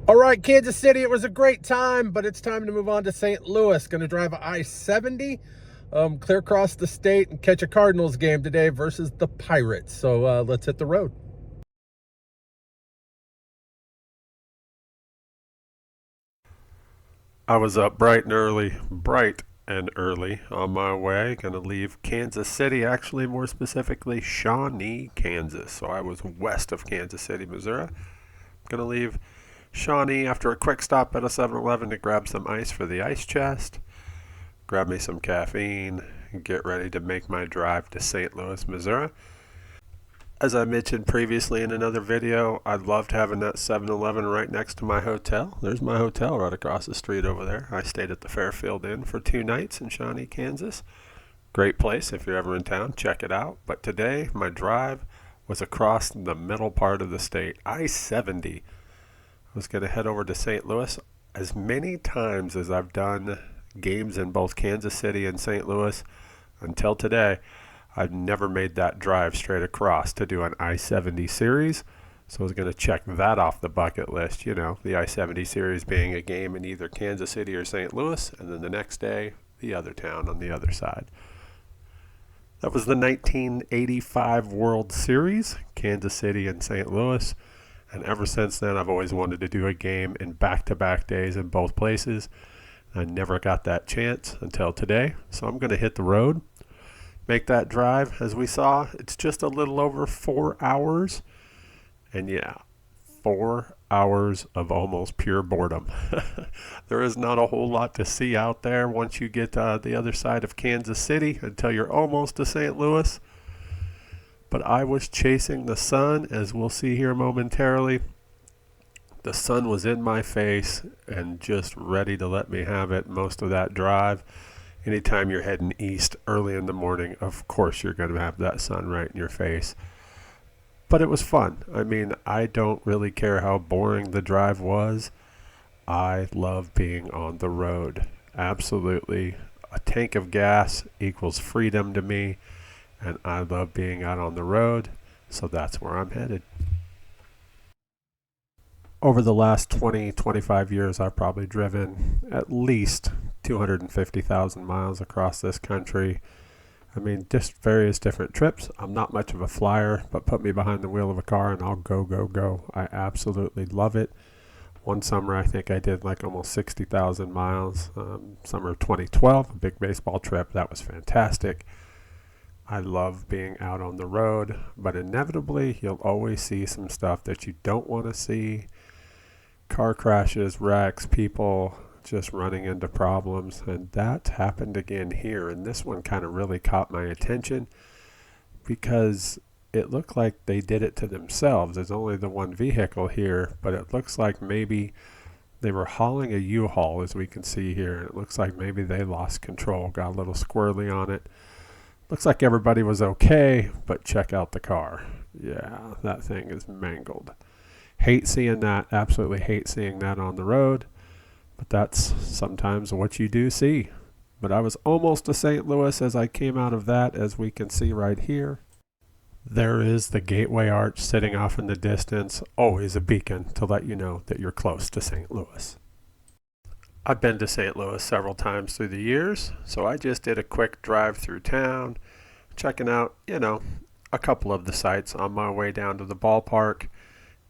All right, Kansas City, it was a great time, but it's time to move on to St. Louis. Going to drive I-70, clear across the state and catch a Cardinals game today versus the Pirates. So let's hit the road. I was up bright and early on my way. Going to leave Kansas City, actually more specifically Shawnee, Kansas. So I was west of Kansas City, Missouri. Going to leave Shawnee after a quick stop at a 7-Eleven to grab some ice for the ice chest, grab me some caffeine, and get ready to make my drive to St. Louis, Missouri. As I mentioned previously in another video, I loved having that 7-Eleven right next to my hotel. There's my hotel right across the street over there. I stayed at the Fairfield Inn for 2 nights in Shawnee, Kansas. Great place if you're ever in town, check it out. But today, my drive was across the middle part of the state, I-70. I was going to head over to St. Louis. As many times as I've done games in both Kansas City and St. Louis until today, I've never made that drive straight across to do an I-70 series. So I was going to check that off the bucket list, you know, the I-70 series being a game in either Kansas City or St. Louis, and then the next day, the other town on the other side. That was the 1985 World Series, Kansas City and St. Louis. And ever since then, I've always wanted to do a game in back-to-back days in both places. I never got that chance until today. So I'm going to hit the road, make that drive. As we saw, it's just a little over 4 hours. And yeah, 4 hours of almost pure boredom. There is not a whole lot to see out there once you get the other side of Kansas City until you're almost to St. Louis. But I was chasing the sun, as we'll see here momentarily. The sun was in my face and just ready to let me have it most of that drive. Anytime you're heading east early in the morning, of course you're going to have that sun right in your face. But it was fun. I mean, I don't really care how boring the drive was. I love being on the road. Absolutely. A tank of gas equals freedom to me. And I love being out on the road, so that's where I'm headed. Over the last 20-25 years, I've probably driven at least 250,000 miles across this country. I mean, just various different trips. I'm not much of a flyer, but put me behind the wheel of a car and I'll go. I absolutely love it. One summer, I think I did like almost 60,000 miles. Summer of 2012, a big baseball trip. That was fantastic. I love being out on the road, but inevitably you'll always see some stuff that you don't want to see. Car crashes, wrecks, people just running into problems, and that happened again here. And this one kind of really caught my attention because it looked like they did it to themselves. There's only the one vehicle here, but it looks like maybe they were hauling a U-Haul, as we can see here. And it looks like maybe they lost control, got a little squirrely on it. Looks like everybody was okay, but check out the car. Yeah, that thing is mangled. Hate seeing that, absolutely hate seeing that on the road, but that's sometimes what you do see. But I was almost to St. Louis as I came out of that, as we can see right here. There is the Gateway Arch sitting off in the distance, always a beacon to let you know that you're close to St. Louis. I've been to St. Louis several times through the years, so I just did a quick drive through town, checking out, you know, a couple of the sites on my way down to the ballpark.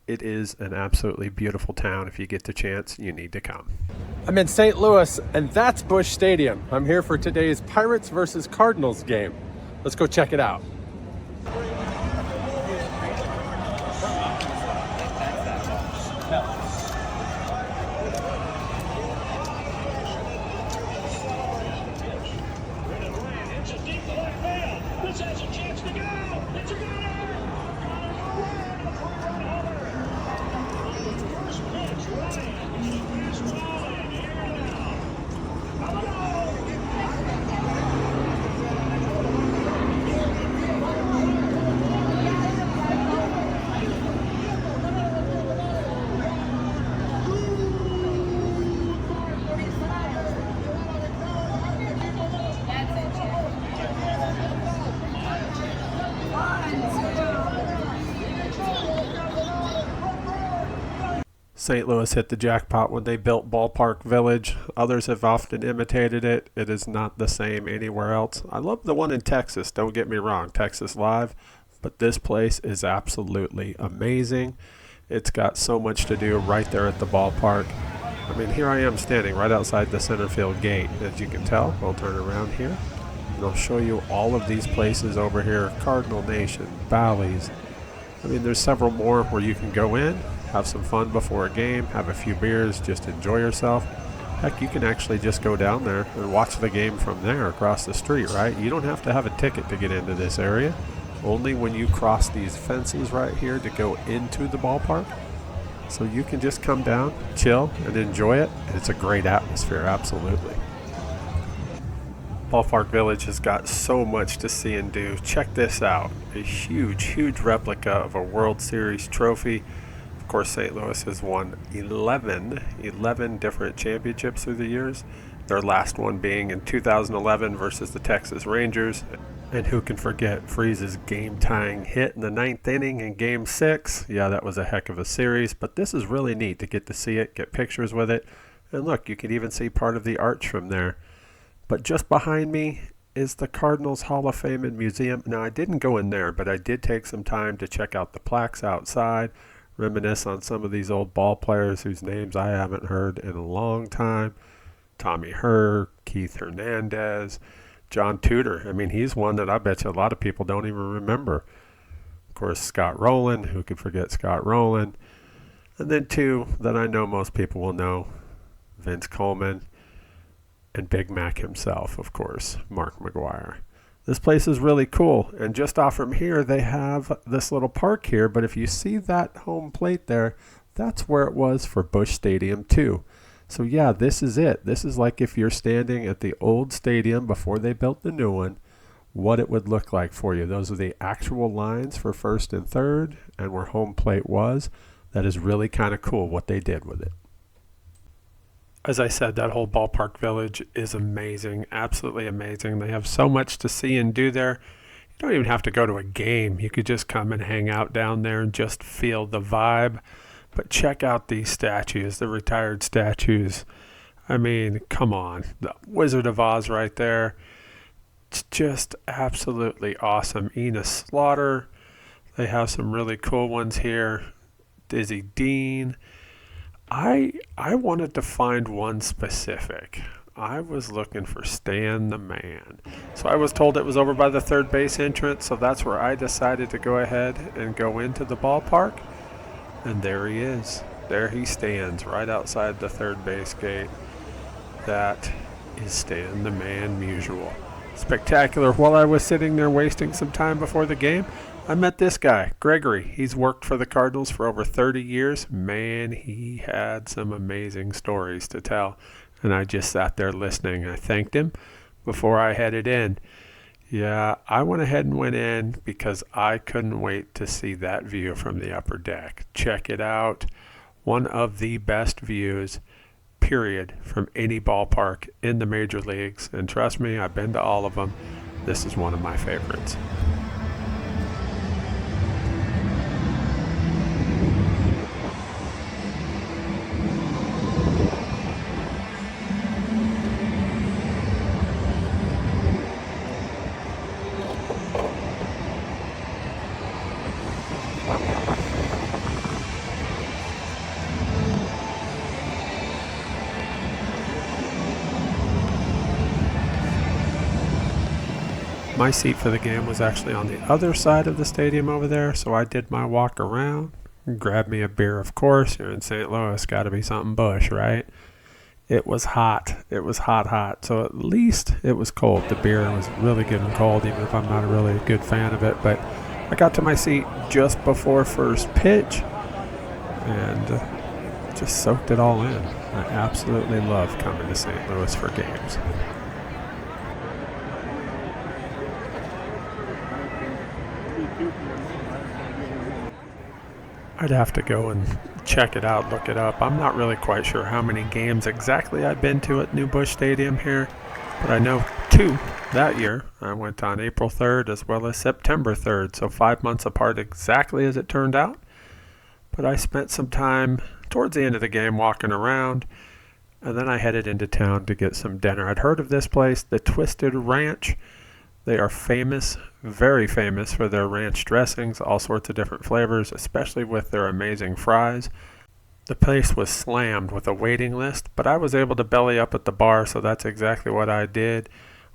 It is an absolutely beautiful town. If you get the chance, you need to come. I'm in St. Louis, and that's Busch Stadium. I'm here for today's Pirates versus Cardinals game. Let's go check it out. St. Louis hit the jackpot when they built Ballpark Village. Others have often imitated it. It is not the same anywhere else. I love the one in Texas, don't get me wrong, Texas Live, but this place is absolutely amazing. It's got so much to do right there at the ballpark. I mean, here I am standing right outside the center field gate. As you can tell, I'll turn around here and I'll show you all of these places over here. Cardinal Nation, Bally's. I mean, there's several more where you can go in, have some fun before a game, have a few beers, just enjoy yourself. Heck, you can actually just go down there and watch the game from there across the street, right? You don't have to have a ticket to get into this area. Only when you cross these fences right here to go into the ballpark. So you can just come down, chill, and enjoy it. It's a great atmosphere, absolutely. Ballpark Village has got so much to see and do. Check this out. A huge replica of a World Series trophy. Of course, St. Louis has won 11 different championships through the years. Their last one being in 2011 versus the Texas Rangers. And who can forget Freeze's game-tying hit in the 9th inning in Game 6? Yeah, that was a heck of a series, but this is really neat to get to see it, get pictures with it. And look, you can even see part of the arch from there. But just behind me is the Cardinals Hall of Fame and Museum. Now, I didn't go in there, but I did take some time to check out the plaques outside, reminisce on some of these old ball players whose names I haven't heard in a long time. Tommy Herr, Keith Hernandez, John Tudor. I mean, he's one that I bet you a lot of people don't even remember. Of course, Scott Rowland. Who could forget Scott Rowland? And then two that I know most people will know, Vince Coleman and Big Mac himself, of course, Mark McGwire. This place is really cool, and just off from here, they have this little park here, but if you see that home plate there, that's where it was for Busch Stadium too. So yeah, this is it. This is like if you're standing at the old stadium before they built the new one, what it would look like for you. Those are the actual lines for first and third, and where home plate was. That is really kind of cool what they did with it. As I said, that whole Ballpark Village is amazing, absolutely amazing. They have so much to see and do there. You don't even have to go to a game. You could just come and hang out down there and just feel the vibe. But check out these statues, the retired statues. I mean, come on. The Wizard of Oz right there. It's just absolutely awesome. Enos Slaughter. They have some really cool ones here. Dizzy Dean. I wanted to find one specific. I was looking for Stan the Man. So I was told it was over by the third base entrance, so that's where I decided to go ahead and go into the ballpark. And there he is. There he stands right outside the third base gate. That is Stan the Man Musial. Spectacular. While I was sitting there wasting some time before the game, I met this guy, Gregory. He's worked for the Cardinals for over 30 years. Man, he had some amazing stories to tell. And I just sat there listening. I thanked him before I headed in. Yeah, I went ahead and went in because I couldn't wait to see that view from the upper deck. Check it out. One of the best views, period, from any ballpark in the major leagues. And trust me, I've been to all of them. This is one of my favorites. My seat for the game was actually on the other side of the stadium over there, so I did my walk around, grabbed me a beer, of course. You're in St. Louis, got to be something Busch, right? It was hot. It was hot. So at least it was cold. The beer was really good and cold, even if I'm not a really good fan of it. But I got to my seat just before first pitch and just soaked it all in. I absolutely love coming to St. Louis for games. I'd have to go and check it out, look it up. I'm not really quite sure how many games exactly I've been to at New Busch Stadium here, but I know 2 that year. I went on April 3rd as well as September 3rd, so 5 months apart exactly as it turned out. But I spent some time towards the end of the game walking around, and then I headed into town to get some dinner. I'd heard of this place, the Twisted Ranch. They are famous, very famous for their ranch dressings, all sorts of different flavors, especially with their amazing fries. The place was slammed with a waiting list, but I was able to belly up at the bar, so that's exactly what I did.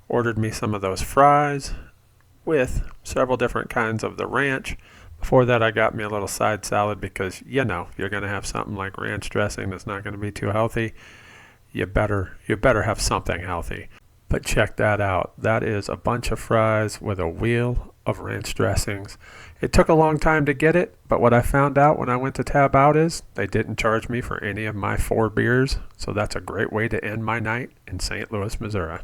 Ordered me some of those fries with several different kinds of the ranch. Before that, I got me a little side salad because, you're going to have something like ranch dressing that's not going to be too healthy. You better have something healthy. But check that out. That is a bunch of fries with a wheel of ranch dressings. It took a long time to get it, but what I found out when I went to tab out is they didn't charge me for any of my 4 beers, so that's a great way to end my night in St. Louis, Missouri.